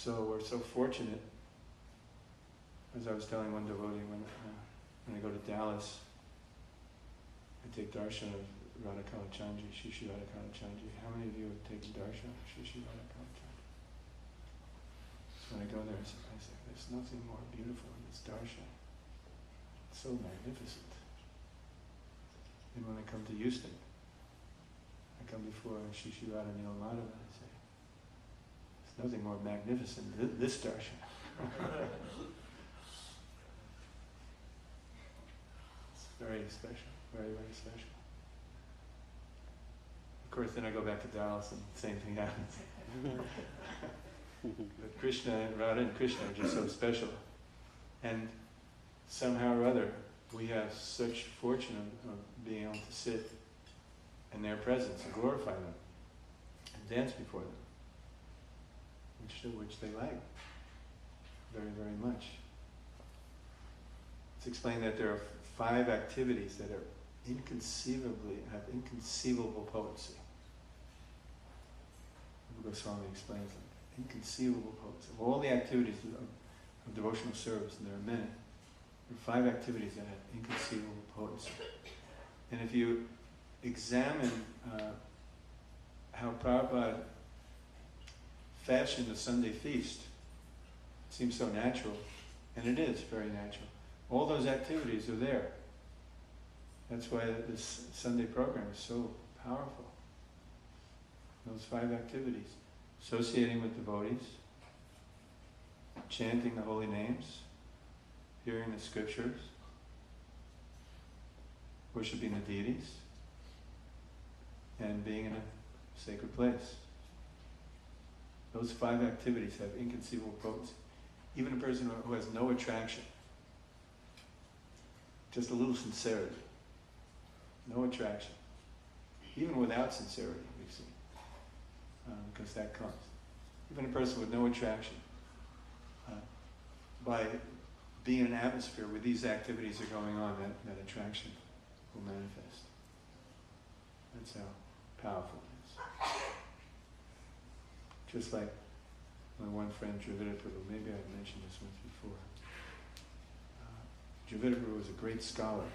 So we're so fortunate. As I was telling one devotee, when I go to Dallas, I take darshan of Radha Kalachandji, Shishi Radha Kalachandji. How many of you have taken darshan of Shishi Radha Kalachandji? So when I go there, I say, there's nothing more beautiful than this darshan. It's so magnificent. And when I come to Houston, I come before Shishi Radha Nilamadava and I say, there's nothing more magnificent than this darshan. It's very special, very, very special. Of course, then I go back to Dallas and the same thing happens. But Krishna and Radha and Krishna are just so special. And somehow or other, we have such fortune of being able to sit in their presence and glorify them and dance before them, which they like very, very much. It's explained that there are 5 activities that are have inconceivable potency. Goswami explains them. Inconceivable potency. Of all the activities of devotional service, and there are many, there are 5 activities that have inconceivable potency. And if you examine how Prabhupada fashioned the Sunday feast, it seems so natural, and it is very natural. All those activities are there. That's why this Sunday program is so powerful. Those 5 activities: associating with devotees, chanting the holy names, hearing the scriptures, worshipping the deities, and being in a sacred place. Those 5 activities have inconceivable potency. Even a person who has no attraction, just a little sincerity, no attraction, even without sincerity, we see, because that comes. Even a person with no attraction, by being in an atmosphere where these activities are going on, that attraction will manifest. That's how powerful it is. Just like my one friend, Dravidaprabhu, maybe I've mentioned this once before. Dravidaprabhu was a great scholar.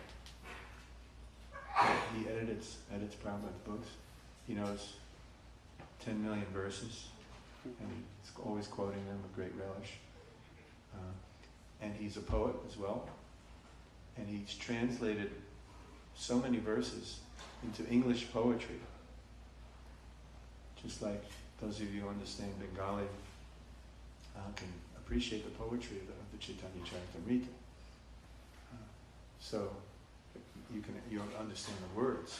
He edits Prabhupada's books. He knows 10 million verses, and he's always quoting them with great relish. And he's a poet as well, and he's translated so many verses into English poetry. Just like those of you who understand Bengali can appreciate the poetry of the Chaitanya Charitamrita. So you understand the words.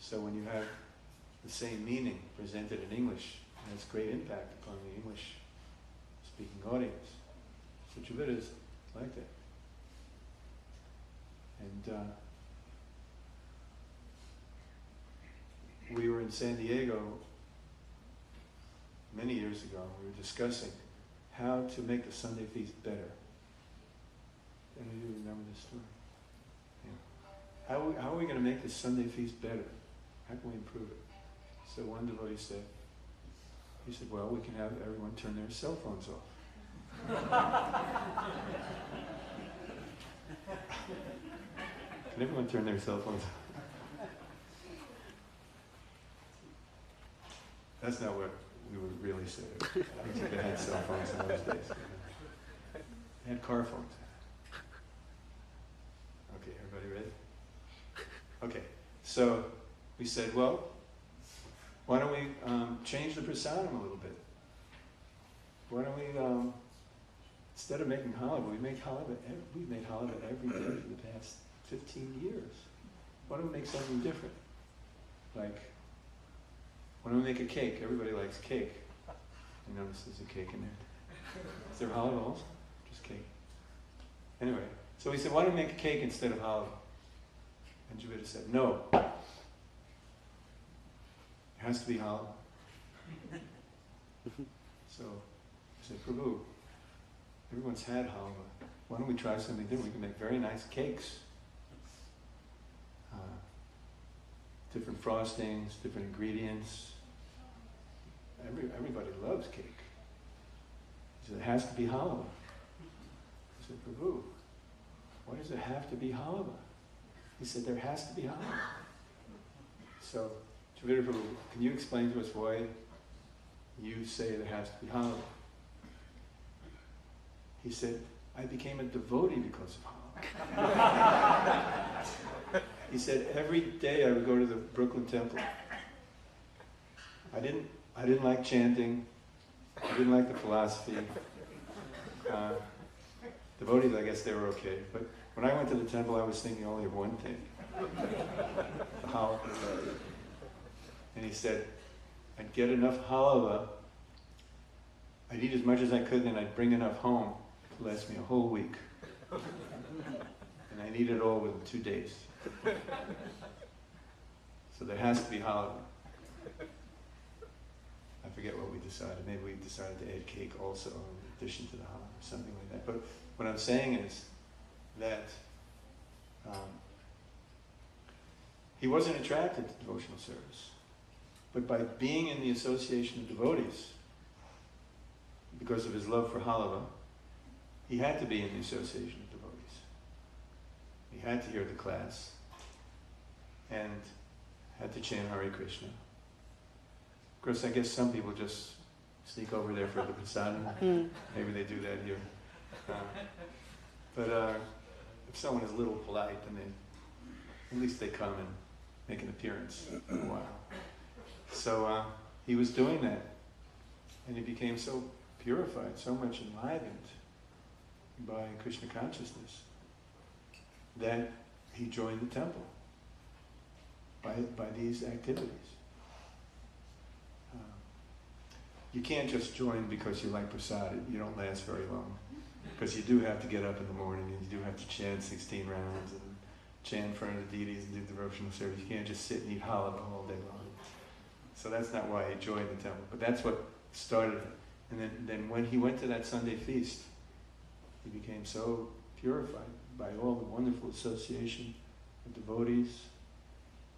So when you have the same meaning presented in English, it has great impact upon the English-speaking audience. So Dravida is like that. And we were in San Diego many years ago. We were discussing how to make the Sunday feast better. Any of you remember this story? Yeah. How are we going to make the Sunday feast better? How can we improve it? So one devotee said, well, we can have everyone turn their cell phones off. Can everyone turn their cell phones off? That's not what we would really say. I don't think they had cell phones in those days. They had car phones. Okay, everybody ready? Okay, so we said, well, why don't we change the prasadam a little bit? Why don't we, instead of making halwa, we made halwa every day for the past 15 years. Why don't we make something different? Like, why don't we make a cake? Everybody likes cake. You notice there's a cake in there. Is there halwa also? Just cake. Anyway, so we said, why don't we make a cake instead of halwa? And Javita said, no. It has to be halwa. So I said, Prabhu, everyone's had halwa. Why don't we try something different? We can make very nice cakes. Different frostings, different ingredients. Everybody loves cake. He said, it has to be Halwa. I said, Prabhu, why does it have to be Halwa? He said, there has to be Halwa. So, Javira Prabhu, can you explain to us why you say there has to be Halwa? He said, I became a devotee because of Halwa. He said, every day I would go to the Brooklyn Temple. I didn't like chanting. I didn't like the philosophy. Devotees, I guess they were okay. But when I went to the temple, I was thinking only of one thing. The Halwa. And he said, I'd get enough halwa, I'd eat as much as I could, and I'd bring enough home to last me a whole week. And I'd eat it all within 2 days. So there has to be halwa. I forget what we decided. Maybe we decided to add cake also in addition to the halwa or something like that. But what I'm saying is that he wasn't attracted to devotional service. But by being in the association of devotees, because of his love for Halwa, he had to be in the association of devotees. He had to hear the class and had to chant Hare Krishna. Of course, I guess some people just sneak over there for the prasadam. Maybe they do that here. But if someone is a little polite, then at least they come and make an appearance for a while. So he was doing that, and he became so purified, so much enlivened by Krishna consciousness that he joined the temple by these activities. You can't just join because you like prasadam. You don't last very long, because you do have to get up in the morning and you do have to chant 16 rounds and chant in front of the deities and do devotional service. You can't just sit and eat halwa all day long. So that's not why he joined the temple, but that's what started it. And then when he went to that Sunday feast, he became so purified by all the wonderful association of devotees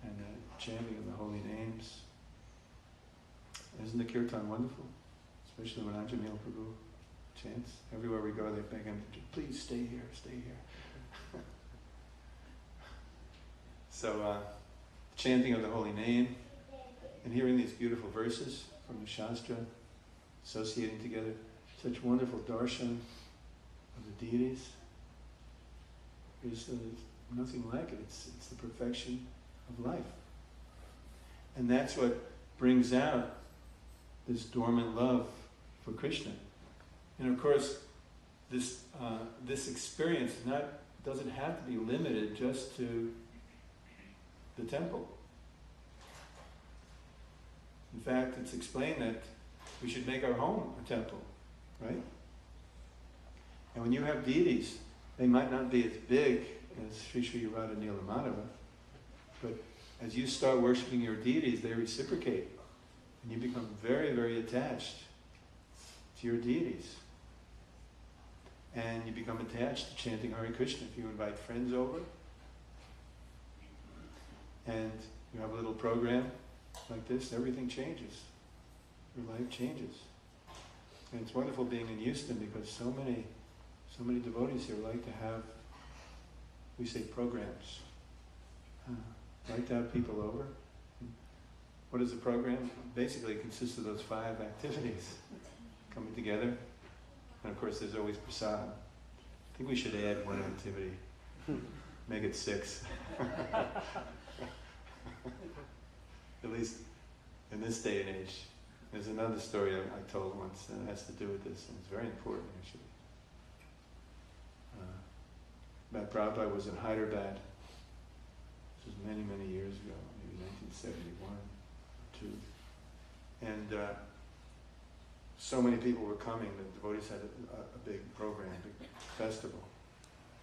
and the chanting of the holy names. Isn't the kirtan wonderful? Especially when Anjanil Prabhu chants. Everywhere we go, they beg him, please stay here, stay here. So, chanting of the holy name, and hearing these beautiful verses from the Shastra, associating together, such wonderful darshan of the deities. There's nothing like it. It's the perfection of life. And that's what brings out this dormant love for Krishna. And of course, this experience doesn't have to be limited just to the temple. In fact, it's explained that we should make our home a temple, right? And when you have deities, they might not be as big as Sri Sri Radha Nilamadhava, but as you start worshipping your deities, they reciprocate, and you become very, very attached to your deities. And you become attached to chanting Hare Krishna. If you invite friends over, and you have a little program like this, everything changes. Your life changes. And it's wonderful being in Houston because so many devotees here like to have, we say, programs. Like to have people over. What is the program? Basically, it consists of those 5 activities coming together. And of course, there's always prasadam. I think we should add 1 activity. Make it 6. At least in this day and age. There's another story I told once that has to do with this, and it's very important actually. Prabhupada was in Hyderabad. This was many, many years ago, maybe 1971 or 2. And so many people were coming, the devotees had a big program, a big festival.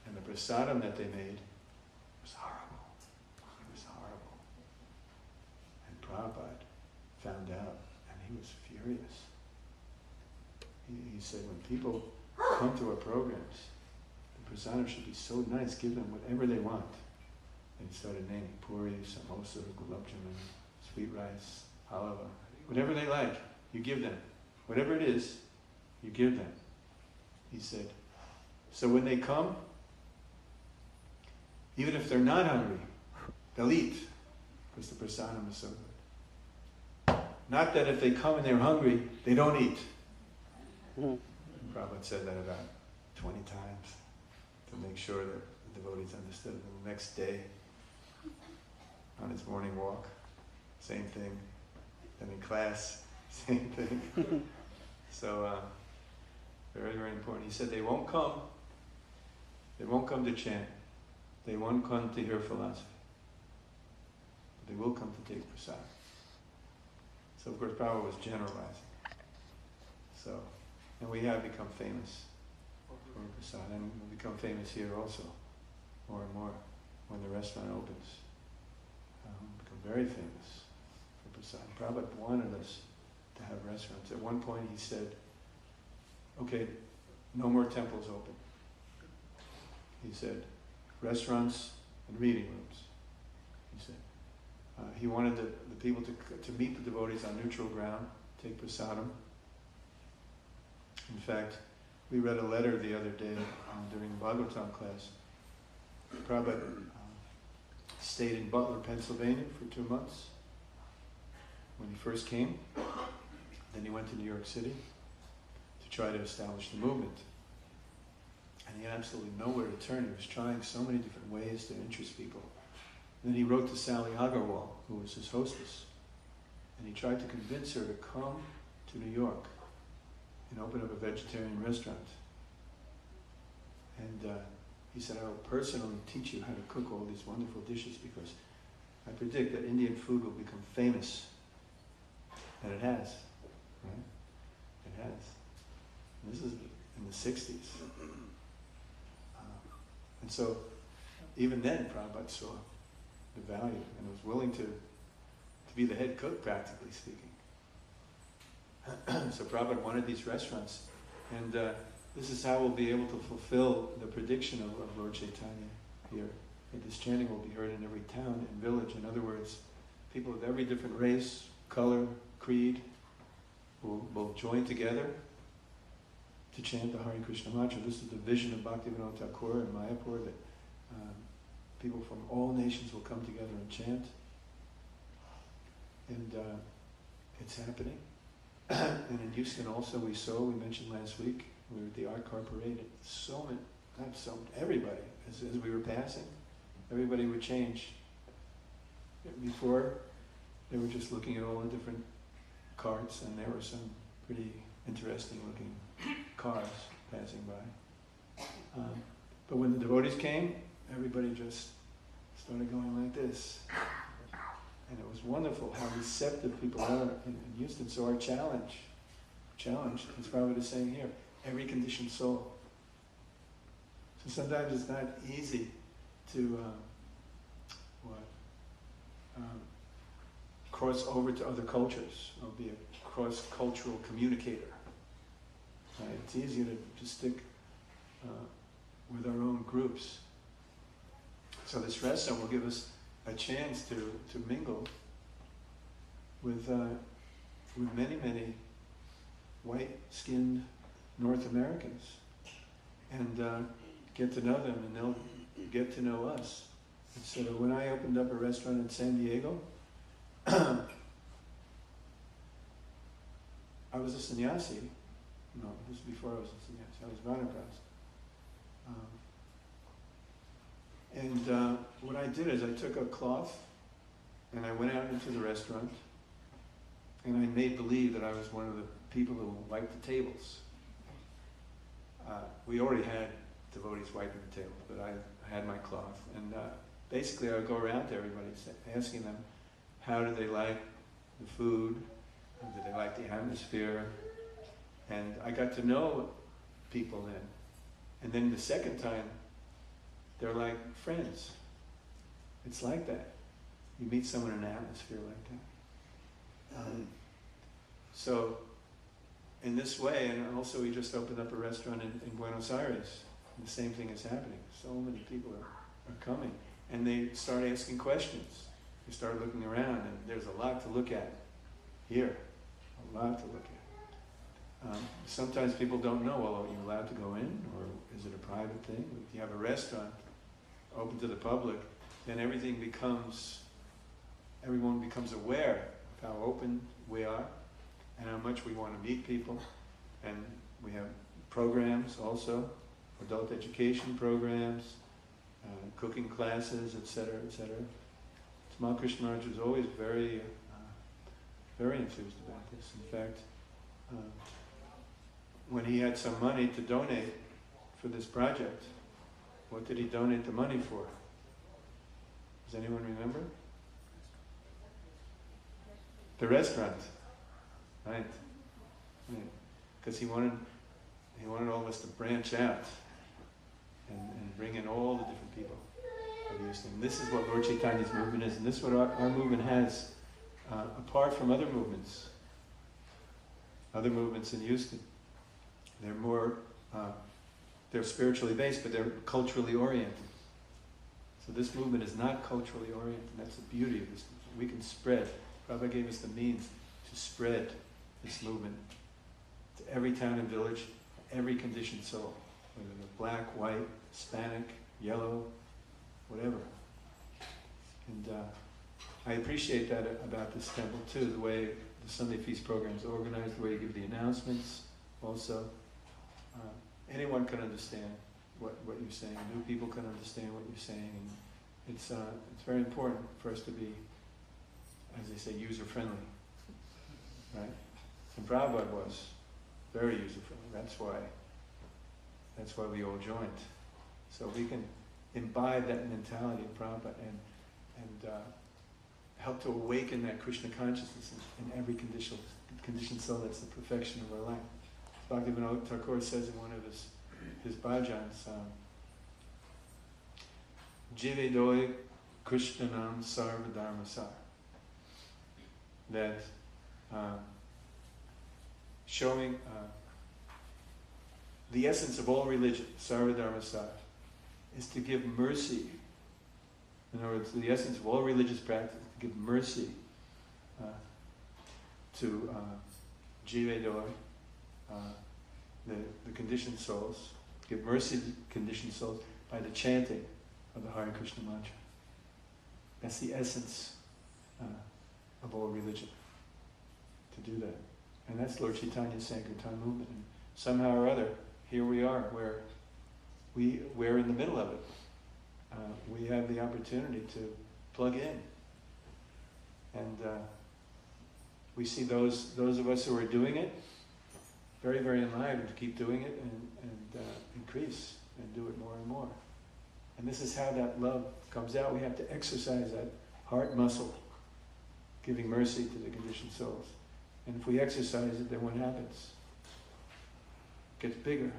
And the prasadam that they made was horrible. It was horrible. And Prabhupada found out, and he was furious. He said, when people come to our programs, the prasadam should be so nice, give them whatever they want. And he started naming puri, samosa, gulab jamun, sweet rice, halwa, whatever they like, you give them. Whatever it is, you give them. he said, so when they come, even if they're not hungry, they'll eat, because the prasadam is so good. Not that if they come and they're hungry, they don't eat. Prabhupada said that about 20 times to make sure that the devotees understood. And the next day, on his morning walk, same thing. Then in class, same thing. So, very, very important. He said they won't come. They won't come to chant. They won't come to hear philosophy. But they will come to take prasad. So of course Prabhupada was generalizing. So, and we have become famous for prasad, and we'll become famous here also, more and more, when the restaurant opens. We'll become very famous for prasad. Prabhupada wanted us to have restaurants. At one point he said, okay, no more temples open. He said, restaurants and reading rooms. He said, he wanted the people to meet the devotees on neutral ground, take prasadam. In fact, we read a letter the other day during Bhagavatam class. Prabhupada stayed in Butler, Pennsylvania for 2 months when he first came. Then he went to New York City to try to establish the movement. And he had absolutely nowhere to turn. He was trying so many different ways to interest people. And then he wrote to Sally Agarwal, who was his hostess, and he tried to convince her to come to New York and open up a vegetarian restaurant. And he said, I will personally teach you how to cook all these wonderful dishes, because I predict that Indian food will become famous. And it has, right? It has. And this is in the 60s. And so, even then, Prabhupada saw the value and was willing to be the head cook, practically speaking. So Prabhupada wanted these restaurants. And this is how we'll be able to fulfill the prediction of Lord Chaitanya here. That this chanting will be heard in every town and village. In other words, people of every different race, color, creed will join together to chant the Hare Krishna mantra. This is the vision of Bhaktivinoda Thakur in Mayapur, that people from all nations will come together and chant. And it's happening. And in Iskcon also we mentioned last week, we were at the art car parade, everybody, as we were passing, everybody would change. Before, they were just looking at all the different carts, and there were some pretty interesting looking cars passing by. But when the devotees came, everybody just started going like this. And it was wonderful how receptive people are in Houston. So our challenge, as Prabhupada is saying here, every conditioned soul. So sometimes it's not easy to cross over to other cultures or be a cross-cultural communicator. Right? It's easier to stick with our own groups. So this restaurant will give us a chance to mingle with many, many white-skinned North Americans and get to know them, and they'll get to know us. And so when I opened up a restaurant in San Diego, I was a sannyasi. No, this was before I was a sannyasi. I was Vanaprastha. And what I did is I took a cloth and I went out into the restaurant and I made believe that I was one of the people who wiped the tables. We already had devotees wiping the tables, but I had my cloth. And basically I would go around to everybody asking them, how do they like the food? Do they like the atmosphere? And I got to know people then. And then the second time, they're like friends. It's like that. You meet someone in an atmosphere like that. So, in this way, and also we just opened up a restaurant in Buenos Aires. And the same thing is happening. So many people are coming. And they start asking questions. They start looking around, and there's a lot to look at here. A lot to look at. sometimes people don't know, well, are you allowed to go in, or is it a private thing? If you have a restaurant open to the public, then everyone becomes aware of how open we are and how much we want to meet people. And we have programs also, adult education programs, cooking classes, etc., etc. Tamal Krishna Maharaj was always very enthused about this. In fact, when he had some money to donate for this project, what did he donate the money for? Does anyone remember? The restaurant, right? Because he wanted all of us to branch out and bring in all the different people of Houston. This is what Lord Chaitanya's movement is, and this is what our movement has, apart from other movements in Houston. They're more, they're spiritually based, but they're culturally oriented. So this movement is not culturally oriented, and that's the beauty of this movement. We can spread. Prabhupada gave us the means to spread this movement to every town and village, every conditioned soul, whether they're black, white, Hispanic, yellow, whatever. And I appreciate that about this temple too, the way the Sunday Feast program is organized, the way you give the announcements also. Anyone can understand what you're saying. New people can understand what you're saying. And it's very important for us to be, as they say, user-friendly, right? And Prabhupada was very user-friendly. That's why we all joined. So we can imbibe that mentality of Prabhupada and help to awaken that Krishna consciousness in every conditioned soul. That's the perfection of our life. Bhaktivinoda Thakur says in one of his bhajans, Jivedoi Krishnanam Sarva Dharma Sar, that showing the essence of all religion, Sarva Dharma Sar, is to give mercy. In other words, the essence of all religious practice is to give mercy to Jivedoi, the conditioned souls, give mercy to conditioned souls by the chanting of the Hare Krishna mantra. That's the essence of all religion, to do that. And that's Lord Chaitanya's Sankirtan movement. And somehow or other, here we are, where we're in the middle of it. We have the opportunity to plug in. And we see those of us who are doing it, very, very enlivened to keep doing it and increase and do it more and more. And this is how that love comes out. We have to exercise that heart muscle, giving mercy to the conditioned souls. And if we exercise it, then what happens? It gets bigger,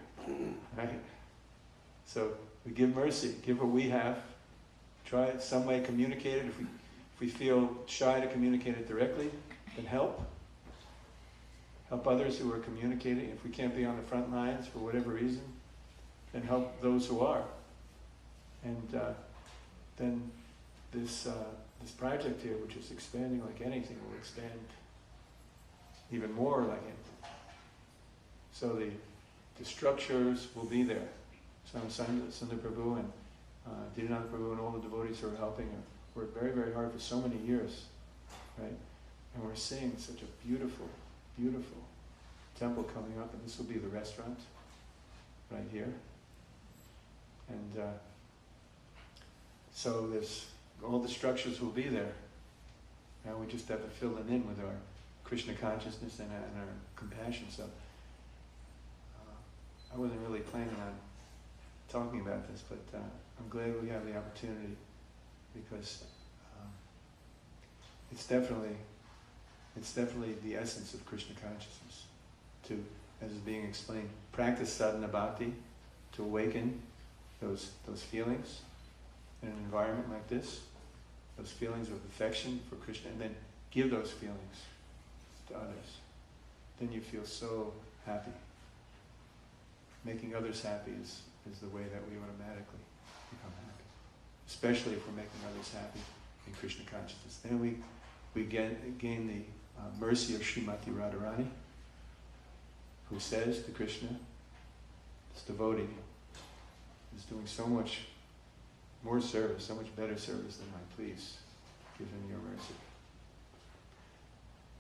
right? So we give mercy, give what we have, try it some way, communicate it. If we feel shy to communicate it directly, then help. Help others who are communicating. If we can't be on the front lines for whatever reason, then help those who are. And then this project here, which is expanding like anything, will expand even more like anything. So the structures will be there. So Sundar Prabhu and Dinanath Prabhu and all the devotees who are helping have worked very, very hard for so many years, right? And we're seeing such a beautiful, beautiful temple coming up, and this will be the restaurant right here. And so all the structures will be there. Now we just have to fill them in with our Krishna consciousness and our compassion. So I wasn't really planning on talking about this, but I'm glad we have the opportunity, because it's definitely the essence of Krishna consciousness. To, as is being explained, practice sadhana bhakti to awaken those feelings in an environment like this, those feelings of affection for Krishna, and then give those feelings to others. Then you feel so happy. Making others happy is the way that we automatically become happy, especially if we're making others happy in Krishna consciousness. Then we gain the mercy of Srimati Radharani, who says to Krishna, this devotee is doing so much more service, so much better service than mine. Please give him your mercy.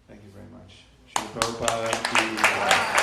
Thank you very much. Srila Prabhupada ki